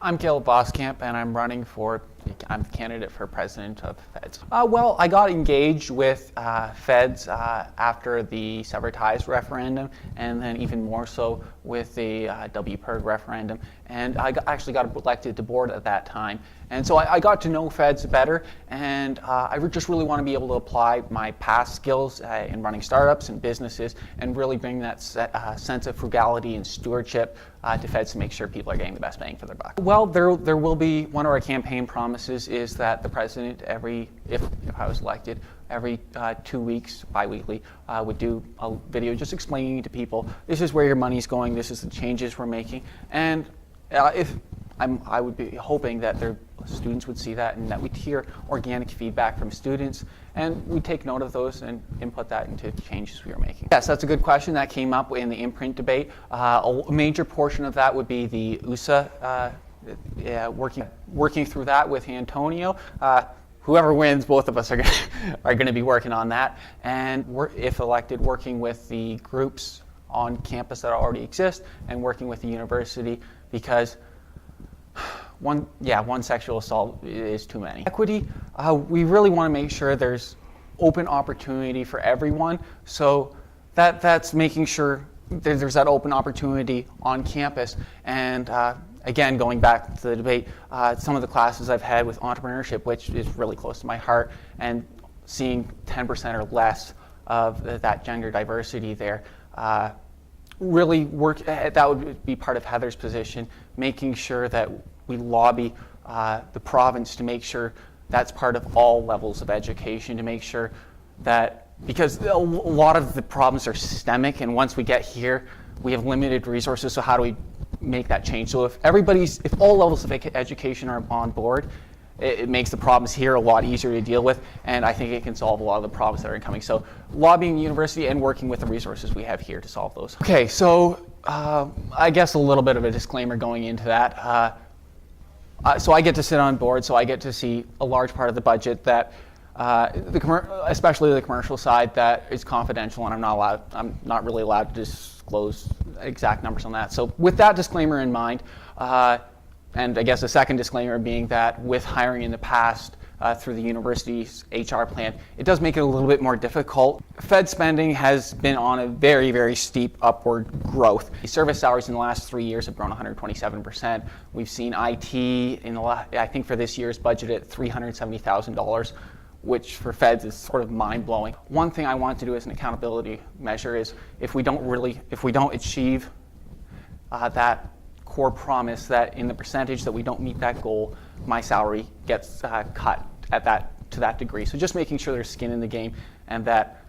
I'm Voskamp, and I'm the candidate for president of Feds. Well, I got engaged with Feds after the Sever Ties referendum, and then even more so with the WPIRG referendum. And I actually got elected to board at that time. And so I got to know Feds better, and I just really want to be able to apply my past skills in running startups and businesses and really bring that sense of frugality and stewardship to Feds to make sure people are getting the best bang for their buck. Well, there will be, one of our campaign promises is that the president, if I was elected, every 2 weeks, bi-weekly, would do a video just explaining to people, this is where your money's going, this is the changes we're making. And I would be hoping that their students would see that and that we'd hear organic feedback from students and we'd take note of those and input that into changes we are making. Yes, that's a good question. That came up in the imprint debate. A major portion of that would be the USA, working through that with Antonio. Whoever wins, both of us are going to be working on that. And if elected, working with the groups on campus that already exist and working with the university, because one sexual assault is too many. Equity, we really want to make sure there's open opportunity for everyone. So that's making sure there's that open opportunity on campus. And again, going back to the debate, some of the classes I've had with entrepreneurship, which is really close to my heart, and seeing 10% or less of that gender diversity there, really work, that would be part of Heather's position, making sure that we lobby the province to make sure that's part of all levels of education, to make sure that, because a lot of the problems are systemic, and once we get here, we have limited resources, so how do we make that change? So if all levels of education are on board, it makes the problems here a lot easier to deal with, and I think it can solve a lot of the problems that are incoming. So lobbying the university and working with the resources we have here to solve those. Okay, so I guess a little bit of a disclaimer going into that. So I get to sit on board, so I get to see a large part of the budget that, especially the commercial side, that is confidential, and I'm not really allowed to disclose exact numbers on that. So with that disclaimer in mind, and I guess a second disclaimer being that with hiring in the past through the university's HR plan, it does make it a little bit more difficult. Fed spending has been on a very, very steep upward growth. The service salaries in the last 3 years have grown 127%. We've seen IT I think for this year's budget at $370,000, which for Feds is sort of mind-blowing. One thing I want to do as an accountability measure is if we don't achieve that core promise, that in the percentage that we don't meet that goal, my salary gets cut to that degree. So just making sure there's skin in the game, and that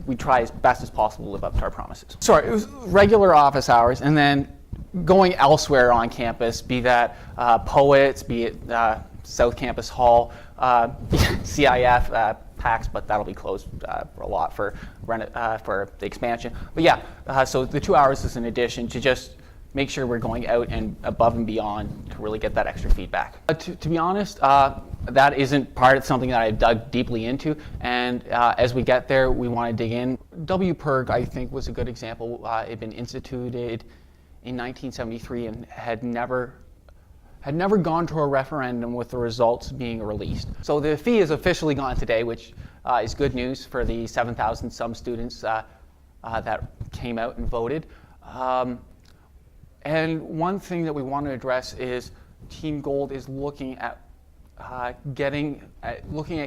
we try as best as possible to live up to our promises. Sorry, it was regular office hours, and then going elsewhere on campus, be that Poets, be it South Campus Hall, CIF, PAX, but that'll be closed for a lot for the expansion. But yeah, so the 2 hours is an addition to just make sure we're going out and above and beyond to really get that extra feedback. To be honest, that isn't part of something that I dug deeply into, and as we get there, we want to dig in. WPIRG, I think, was a good example. It had been instituted in 1973 and had never gone to a referendum with the results being released. So the fee is officially gone today, which is good news for the 7,000 some students that came out and voted. And one thing that we want to address is Team Gold is looking at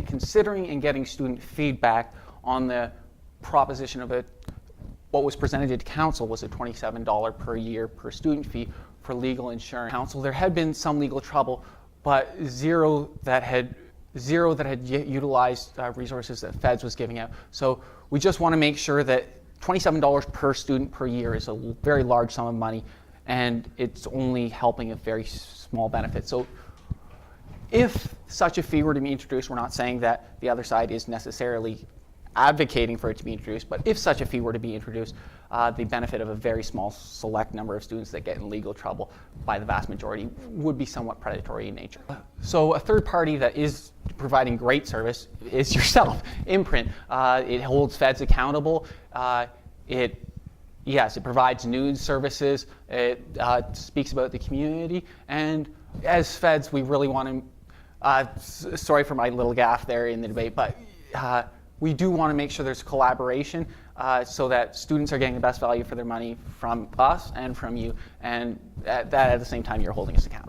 considering and getting student feedback on the proposition of it. What was presented to council was a $27 per year per student fee for legal insurance. Council, there had been some legal trouble, but zero that had utilized resources that Feds was giving out. So we just want to make sure that $27 per student per year is a very large sum of money, and it's only helping a very small benefit. So if such a fee were to be introduced, we're not saying that the other side is necessarily advocating for it to be introduced, but if such a fee were to be introduced, the benefit of a very small select number of students that get in legal trouble by the vast majority would be somewhat predatory in nature. So a third party that is providing great service is yourself, Imprint. It holds Feds accountable. It Yes, it provides news services. It speaks about the community, and as feds, we really want to. Sorry for my little gaffe there in the debate, but we do want to make sure there's collaboration so that students are getting the best value for their money from us and from you, and that at the same time you're holding us accountable.